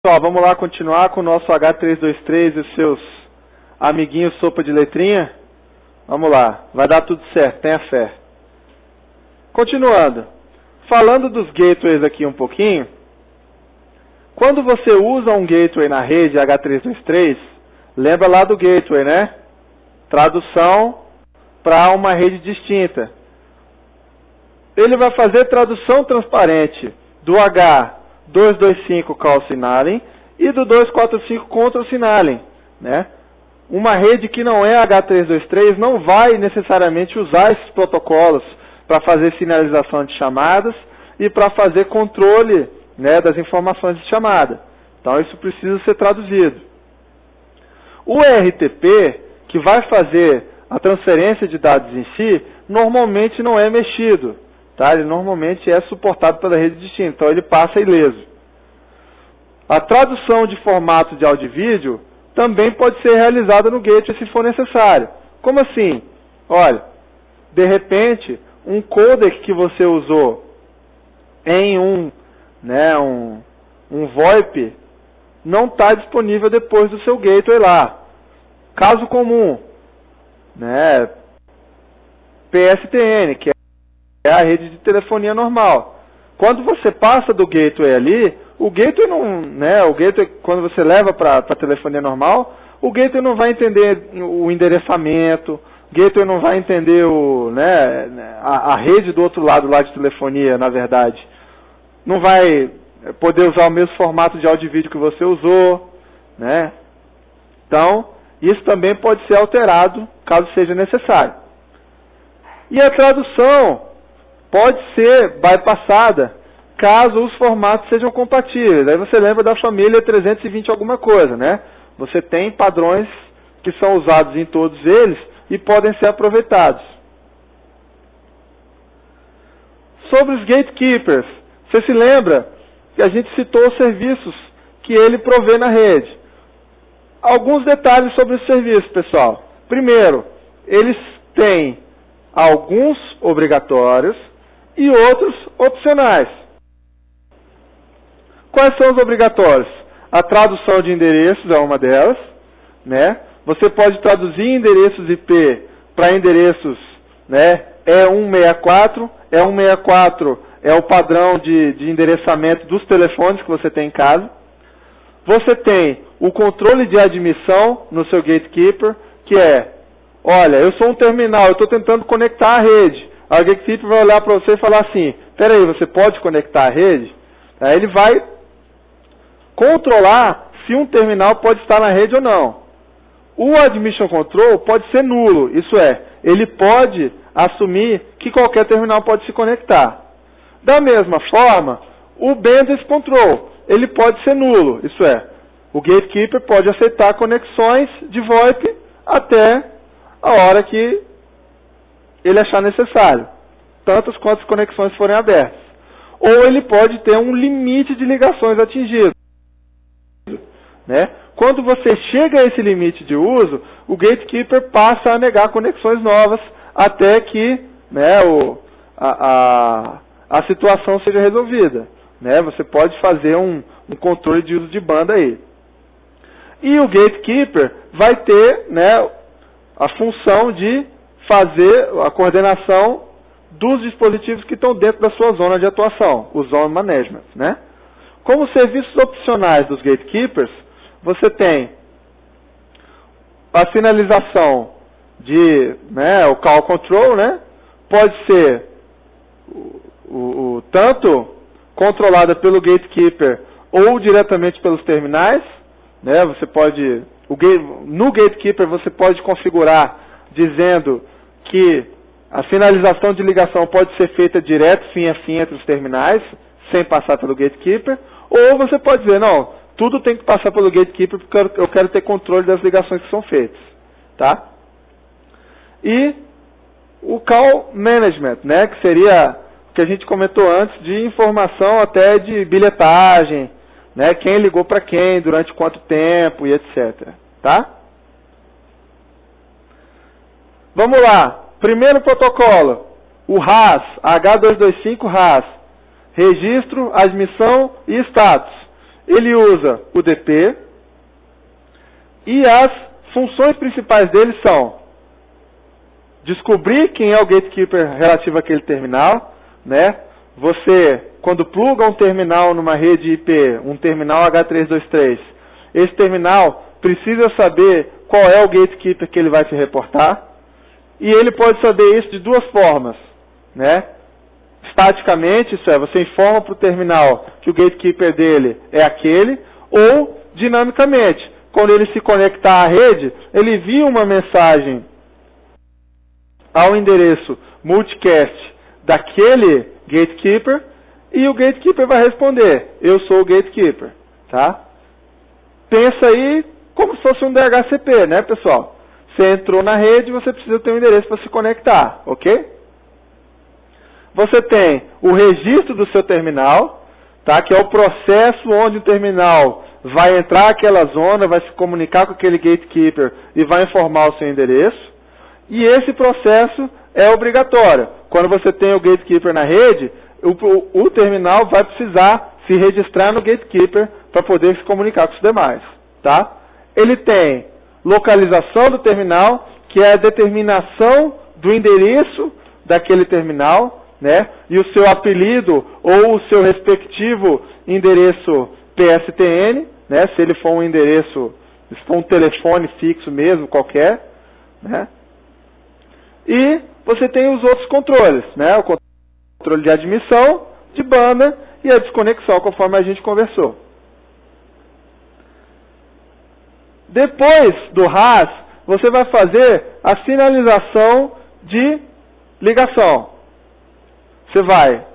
Pessoal, vamos lá continuar com o nosso H323 e os seus amiguinhos sopa de letrinha? Vamos lá, vai dar tudo certo, tenha fé. Continuando, falando dos gateways aqui um pouquinho, quando você usa um gateway na rede H323, lembra lá do gateway, né? Tradução para uma rede distinta. Ele vai fazer tradução transparente do H225 call signaling e do 245 control signaling, né? Uma rede que não é H323 não vai necessariamente usar esses protocolos para fazer sinalização de chamadas e para fazer controle, né, das informações de chamada. Então isso precisa ser traduzido. O RTP, que vai fazer a transferência de dados em si, normalmente não é mexido. Tá? Ele normalmente é suportado pela rede distinta, então ele passa ileso. A tradução de formato de áudio e vídeo também pode ser realizada no gateway se for necessário. Como assim? Olha, de repente, um codec que você usou em um VoIP não está disponível depois do seu gateway lá. Caso comum, né, PSTN, que é a rede de telefonia normal. Quando você passa do gateway ali, o gateway não, né, o gateway, quando você leva para a telefonia normal, o gateway não vai entender o endereçamento, o gateway não vai entender a rede do outro lado lá de telefonia, na verdade. Não vai poder usar o mesmo formato de áudio e vídeo que você usou, né? Então, isso também pode ser alterado, caso seja necessário. E a tradução pode ser bypassada, caso os formatos sejam compatíveis. Aí você lembra da família 320 alguma coisa, né? Você tem padrões que são usados em todos eles e podem ser aproveitados. Sobre os gatekeepers, você se lembra que a gente citou os serviços que ele provê na rede. Alguns detalhes sobre os serviços, pessoal. Primeiro, eles têm alguns obrigatórios e outros opcionais. Quais são os obrigatórios? A tradução de endereços é uma delas, né? Você pode traduzir endereços IP para endereços, né, E164. E164 é o padrão de endereçamento dos telefones que você tem em casa. Você tem o controle de admissão no seu gatekeeper, que é, olha, eu sou um terminal, eu estou tentando conectar a rede. Aí o gatekeeper vai olhar para você e falar assim, espera aí, você pode conectar a rede? Aí ele vai controlar se um terminal pode estar na rede ou não. O admission control pode ser nulo, isso é, ele pode assumir que qualquer terminal pode se conectar. Da mesma forma, o bandwidth control, ele pode ser nulo, isso é, o gatekeeper pode aceitar conexões de VoIP até a hora que ele achar necessário, tantas quantas conexões forem abertas. Ou ele pode ter um limite de ligações atingido, né? Quando você chega a esse limite de uso, o gatekeeper passa a negar conexões novas até que, né, a situação seja resolvida, né? Você pode fazer um controle de uso de banda aí. E o gatekeeper vai ter, né, a função de fazer a coordenação dos dispositivos que estão dentro da sua zona de atuação, o Zone Management, né? Como serviços opcionais dos gatekeepers, você tem a sinalização de, né, o call control, né? Pode ser tanto controlada pelo gatekeeper ou diretamente pelos terminais, né? Você pode, no gatekeeper você pode configurar dizendo que a finalização de ligação pode ser feita direto, fim a fim, entre os terminais, sem passar pelo gatekeeper, ou você pode dizer, não, tudo tem que passar pelo gatekeeper porque eu quero ter controle das ligações que são feitas, tá? E o call management, né, que seria o que a gente comentou antes, de informação até de bilhetagem, né, quem ligou para quem, durante quanto tempo e etc, tá? Vamos lá. Primeiro protocolo, o RAS, H225 RAS, registro, admissão e status. ele usa o DP, e as funções principais dele são descobrir quem é o gatekeeper relativo àquele terminal, né? Você, quando pluga um terminal numa rede IP, um terminal H323, esse terminal precisa saber qual é o gatekeeper que ele vai te reportar, e ele pode saber isso de duas formas, né? Staticamente, isso é, você informa para o terminal que o gatekeeper dele é aquele, ou dinamicamente, quando ele se conectar à rede, ele envia uma mensagem ao endereço multicast daquele gatekeeper, e o gatekeeper vai responder, eu sou o gatekeeper, tá? Pensa aí como se fosse um DHCP, né, pessoal? Você entrou na rede, você precisa ter um endereço para se conectar, ok? Você tem o registro do seu terminal, tá? Que é o processo onde o terminal vai entrar naquela zona, vai se comunicar com aquele gatekeeper e vai informar o seu endereço. E esse processo é obrigatório. Quando você tem o gatekeeper na rede, o terminal vai precisar se registrar no gatekeeper para poder se comunicar com os demais, tá? Ele tem localização do terminal, que é a determinação do endereço daquele terminal, né? E o seu apelido ou o seu respectivo endereço PSTN, né? Se ele for um endereço, se for um telefone fixo mesmo, qualquer, né? E você tem os outros controles, né? O controle de admissão, de banda e a desconexão, conforme a gente conversou. Depois do RAS, você vai fazer a sinalização de ligação. Você vai,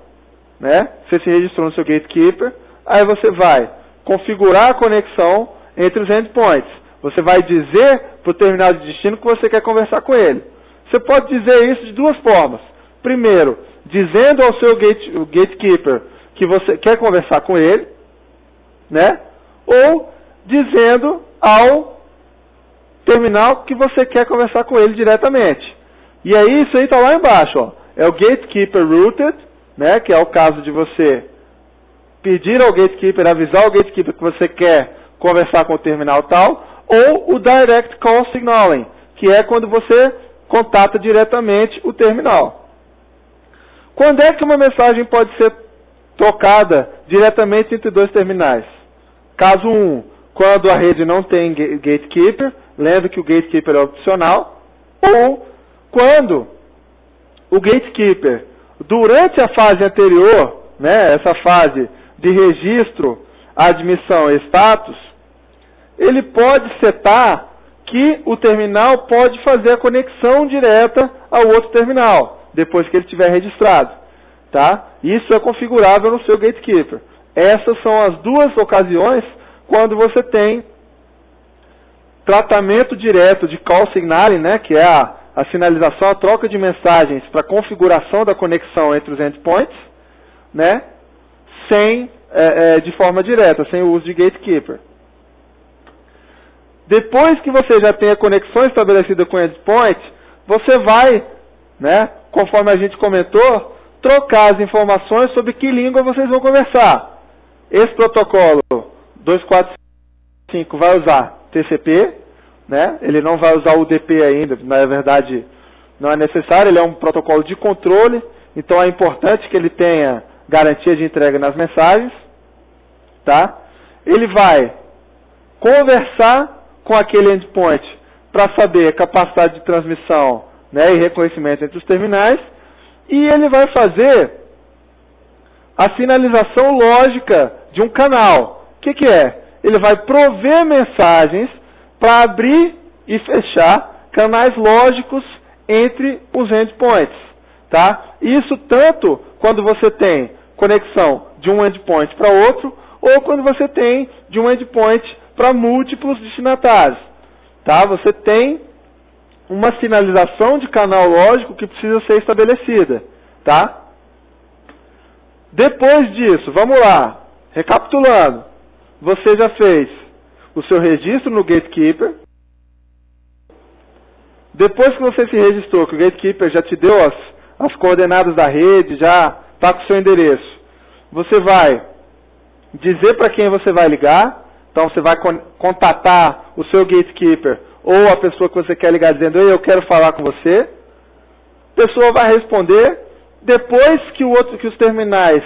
né? Você se registrou no seu gatekeeper, aí você vai configurar a conexão entre os endpoints. Você vai dizer para o terminal de destino que você quer conversar com ele. Você pode dizer isso de duas formas. Primeiro, dizendo ao seu gatekeeper que você quer conversar com ele, né? Ou dizendo ao terminal que você quer conversar com ele diretamente. E aí, isso aí está lá embaixo, ó. É o gatekeeper routed, né? Que é o caso de você pedir ao gatekeeper, avisar o gatekeeper que você quer conversar com o terminal tal, ou o direct call signaling, que é quando você contata diretamente o terminal. Quando é que uma mensagem pode ser trocada diretamente entre dois terminais? Caso 1, quando a rede não tem gatekeeper, lembre que o gatekeeper é opcional, ou quando o gatekeeper, durante a fase anterior, né, essa fase de registro, admissão e status, ele pode setar que o terminal pode fazer a conexão direta ao outro terminal, depois que ele estiver registrado. Tá? Isso é configurável no seu gatekeeper. Essas são as duas ocasiões quando você tem tratamento direto de call signaling, né, que é a sinalização, a troca de mensagens para configuração da conexão entre os endpoints, né, de forma direta, sem o uso de gatekeeper. Depois que você já tem a conexão estabelecida com o endpoint, você vai, né, conforme a gente comentou, trocar as informações sobre que língua vocês vão conversar. Esse protocolo 245 vai usar TCP, né? Ele não vai usar o UDP ainda, na verdade não é necessário, ele é um protocolo de controle, então é importante que ele tenha garantia de entrega nas mensagens. Tá? Ele vai conversar com aquele endpoint para saber a capacidade de transmissão, né, e reconhecimento entre os terminais, e ele vai fazer a sinalização lógica de um canal. O que é? Ele vai prover mensagens para abrir e fechar canais lógicos entre os endpoints. Tá? Isso tanto quando você tem conexão de um endpoint para outro, ou quando você tem de um endpoint para múltiplos destinatários. Tá? Você tem uma sinalização de canal lógico que precisa ser estabelecida. Tá? Depois disso, vamos lá, recapitulando, você já fez o seu registro no gatekeeper. Depois que você se registrou, que o gatekeeper já te deu as coordenadas da rede, já está com o seu endereço, você vai dizer para quem você vai ligar. Então você vai contatar o seu gatekeeper ou a pessoa que você quer ligar dizendo: "Ei, eu quero falar com você". A pessoa vai responder. Depois que os terminais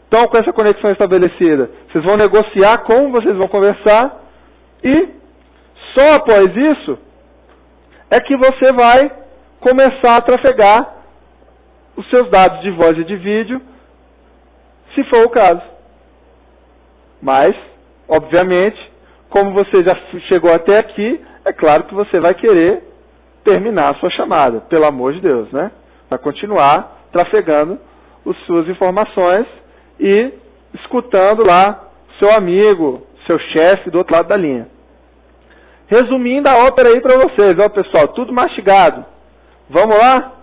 estão com essa conexão estabelecida, vocês vão negociar como vocês vão conversar. E só após isso é que você vai começar a trafegar os seus dados de voz e de vídeo, se for o caso. Mas, obviamente, como você já chegou até aqui, é claro que você vai querer terminar a sua chamada, pelo amor de Deus, né? Vai continuar trafegando as suas informações e escutando lá seu amigo, seu chefe do outro lado da linha. Resumindo a ópera aí para vocês, ó pessoal, tudo mastigado. Vamos lá?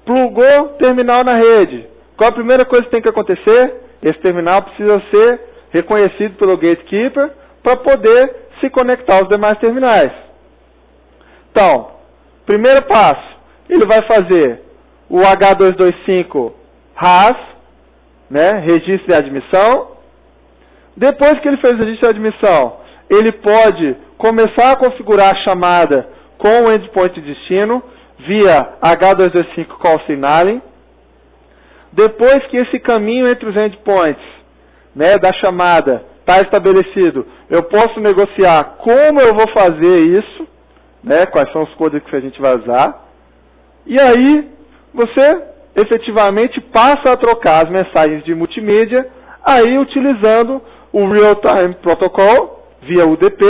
Plugou terminal na rede. Qual a primeira coisa que tem que acontecer? Esse terminal precisa ser reconhecido pelo gatekeeper para poder se conectar aos demais terminais. Então, primeiro passo, ele vai fazer o H225 RAS, né, registro de admissão. Depois que ele fez o registro de admissão, ele pode começar a configurar a chamada com o endpoint de destino via H225 Call Signaling. Depois que esse caminho entre os endpoints, né, da chamada está estabelecido, eu posso negociar como eu vou fazer isso, né, quais são os códigos que a gente vai usar. E aí, você efetivamente passa a trocar as mensagens de multimídia, aí utilizando o Real Time Protocol via UDP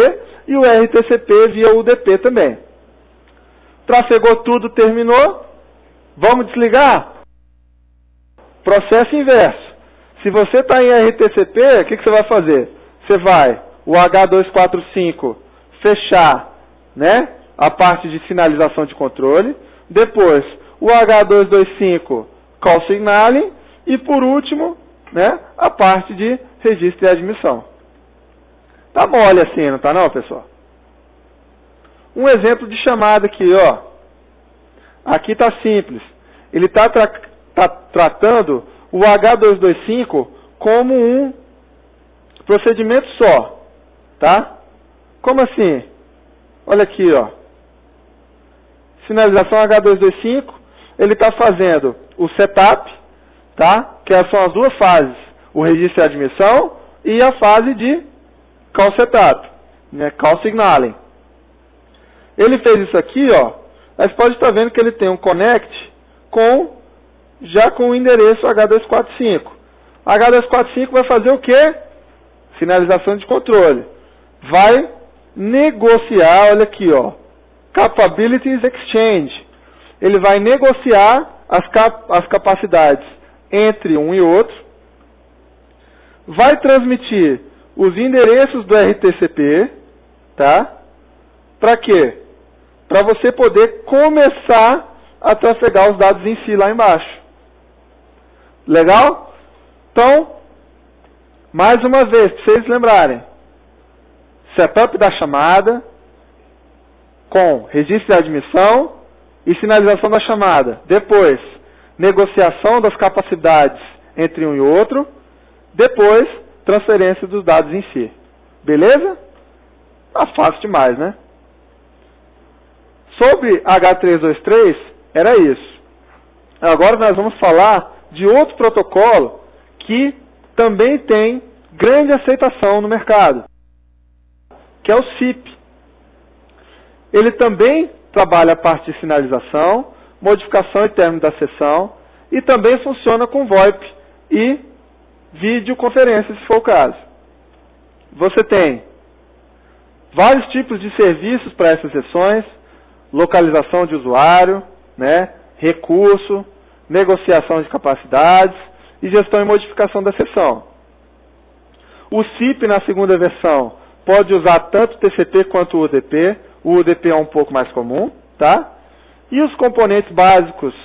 e o RTCP via UDP também. Trafegou tudo, terminou. Vamos desligar? Processo inverso. Se você está em RTCP, o que você vai fazer? Você vai, o H245, fechar, né, a parte de sinalização de controle. Depois, o H225, Call Signaling. E por último, né, a parte de registro e admissão. Tá mole assim, não tá não, pessoal? Um exemplo de chamada aqui, ó. Aqui tá simples. Ele está tratando o H225 como um procedimento só, tá? Como assim? Olha aqui, ó. Sinalização H225, ele está fazendo o setup, tá? Que são as duas fases, o registro e admissão e a fase de call setup, né? Call signaling. Ele fez isso aqui, ó. Mas pode estar vendo que ele tem um connect já com o endereço H245. H245 vai fazer o quê? Finalização de controle. Vai negociar, olha aqui, ó, Capabilities Exchange. Ele vai negociar as capacidades entre um e outro. Vai transmitir os endereços do RTCP, tá? Para quê? Para você poder começar a trafegar os dados em si lá embaixo. Legal? Então, mais uma vez, para vocês lembrarem. Setup da chamada, com registro de admissão e sinalização da chamada. Depois, negociação das capacidades entre um e outro. Depois, transferência dos dados em si. Beleza? Tá fácil demais, né? Sobre H323, era isso. Agora nós vamos falar de outro protocolo que também tem grande aceitação no mercado, que é o SIP. Ele também trabalha a parte de sinalização, modificação e término da sessão, e também funciona com VoIP e videoconferência, se for o caso. Você tem vários tipos de serviços para essas sessões: localização de usuário, né, recurso, negociação de capacidades e gestão e modificação da sessão. O SIP, na segunda versão, pode usar tanto o TCP quanto o UDP. O UDP é um pouco mais comum, tá? E os componentes básicos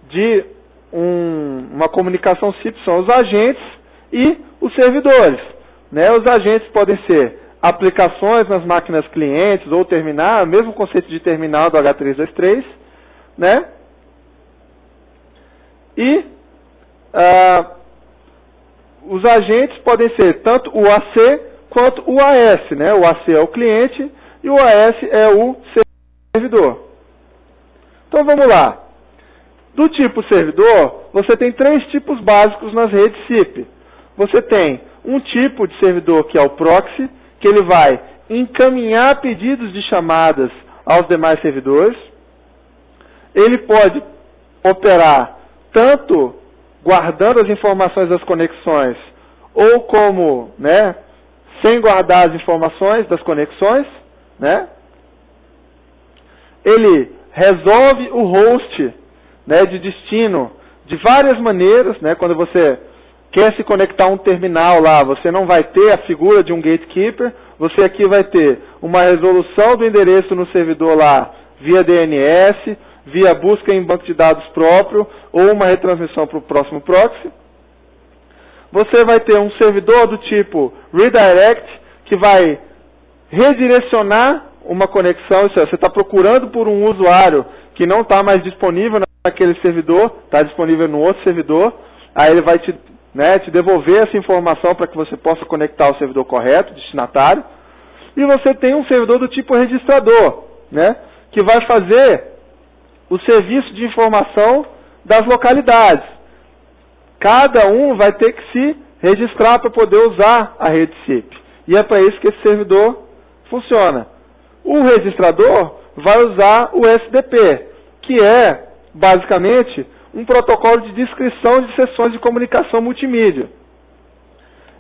de uma comunicação SIP são os agentes e os servidores, né? Os agentes podem ser aplicações nas máquinas clientes ou terminal, mesmo conceito de terminal do H323, né? E os agentes podem ser tanto o AC quanto o AS, né? O AC é o cliente e o AS é o servidor. Então vamos lá. Do tipo servidor, você tem 3 tipos básicos nas redes SIP. Você tem um tipo de servidor que é o proxy, que ele vai encaminhar pedidos de chamadas aos demais servidores. Ele pode operar tanto guardando as informações das conexões, ou como, né, sem guardar as informações das conexões, né? Ele resolve o host, né, de destino de várias maneiras, né? Quando você quer se conectar a um terminal lá, você não vai ter a figura de um gatekeeper, você aqui vai ter uma resolução do endereço no servidor lá via DNS, via busca em banco de dados próprio, ou uma retransmissão para o próximo proxy. Você vai ter um servidor do tipo redirect, que vai redirecionar uma conexão, isso é, você está procurando por um usuário que não está mais disponível naquele servidor, está disponível no outro servidor, aí ele vai te devolver essa informação para que você possa conectar ao servidor correto, destinatário. E você tem um servidor do tipo registrador, né, que vai fazer o serviço de informação das localidades. Cada um vai ter que se registrar para poder usar a rede SIP. E é para isso que esse servidor funciona. O registrador vai usar o SDP, que é, basicamente, um protocolo de descrição de sessões de comunicação multimídia.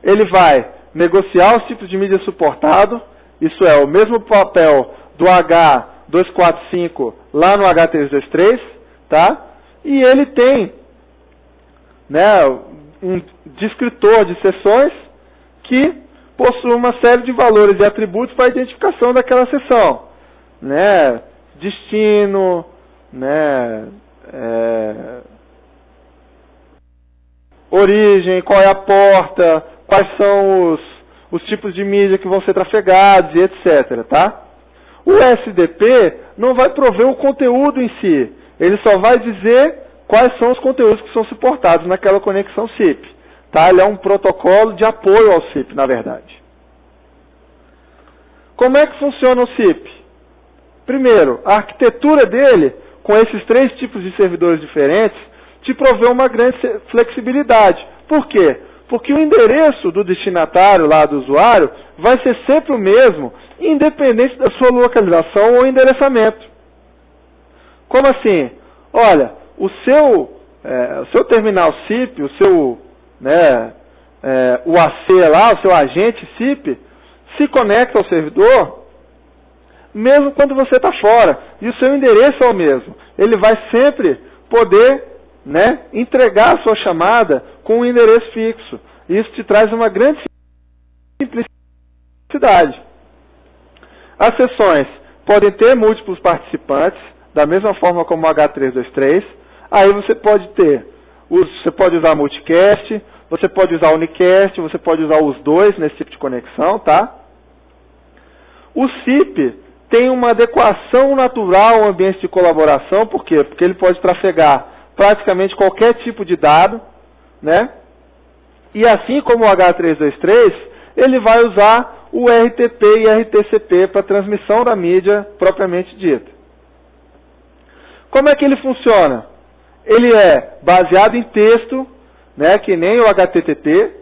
Ele vai negociar os tipos de mídia suportado, isso é, o mesmo papel do H245 lá no H323, tá? E ele tem, né, um descritor de sessões que possui uma série de valores e atributos para a identificação daquela sessão, né? Destino, né? Origem, qual é a porta, quais são os tipos de mídia que vão ser trafegados e etc, tá? O SDP não vai prover o conteúdo em si, ele só vai dizer quais são os conteúdos que são suportados naquela conexão SIP. Tá? Ele é um protocolo de apoio ao SIP, na verdade. Como é que funciona o SIP? Primeiro, a arquitetura dele, com esses 3 tipos de servidores diferentes, te provê uma grande flexibilidade. Por quê? Porque o endereço do destinatário lá do usuário vai ser sempre o mesmo, independente da sua localização ou endereçamento. Como assim? Olha, o seu terminal SIP, o seu o AC lá, o seu agente SIP, se conecta ao servidor, mesmo quando você está fora. E o seu endereço é o mesmo. Ele vai sempre poder, né, entregar a sua chamada com um endereço fixo. Isso te traz uma grande simplicidade. As sessões podem ter múltiplos participantes, da mesma forma como o H323. Aí você pode usar multicast, você pode usar unicast, você pode usar os dois nesse tipo de conexão, tá? O SIP tem uma adequação natural ao ambiente de colaboração, por quê? Porque ele pode trafegar praticamente qualquer tipo de dado, né? E assim como o H323, ele vai usar o RTP e RTCP para transmissão da mídia propriamente dita. Como é que ele funciona? Ele é baseado em texto, né, que nem o HTTP.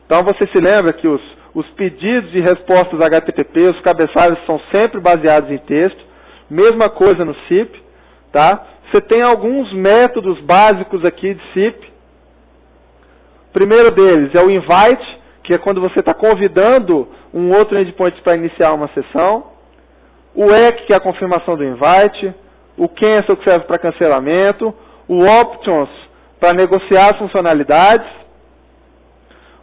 Então você se lembra que os pedidos de respostas HTTP, os cabeçalhos são sempre baseados em texto. Mesma coisa no SIP, tá? Você tem alguns métodos básicos aqui de SIP. O primeiro deles é o invite, que é quando você está convidando um outro endpoint para iniciar uma sessão. O EC, que é a confirmação do invite. O cancel, que serve para cancelamento. O options, para negociar as funcionalidades.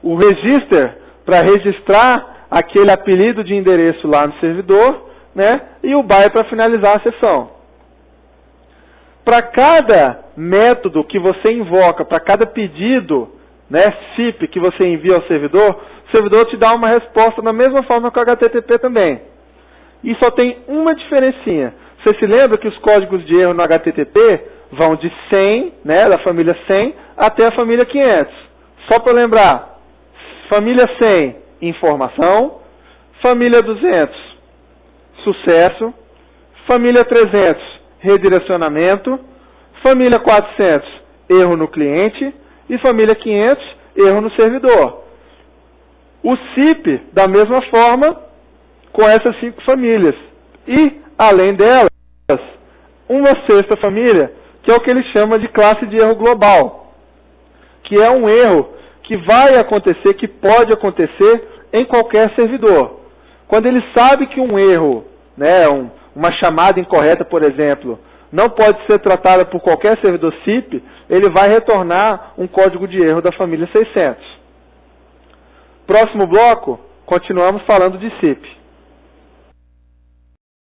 O register, para registrar aquele apelido de endereço lá no servidor, né? E o by para finalizar a sessão. Para cada método que você invoca, para cada pedido, né, SIP que você envia ao servidor, o servidor te dá uma resposta da mesma forma que o HTTP também. E só tem uma diferencinha. Você se lembra que os códigos de erro no HTTP vão de 100, né, da família 100, até a família 500. Só para lembrar, Família 100, informação. Família 200, sucesso. Família 300, redirecionamento. Família 400, erro no cliente. E família 500, erro no servidor. O SIP, da mesma forma, com essas 5 famílias. E, além delas, uma sexta família, que é o que ele chama de classe de erro global, que é um erro que vai acontecer, que pode acontecer em qualquer servidor. Quando ele sabe que um erro, né, uma chamada incorreta, por exemplo, não pode ser tratada por qualquer servidor SIP, ele vai retornar um código de erro da família 600. Próximo bloco, continuamos falando de SIP.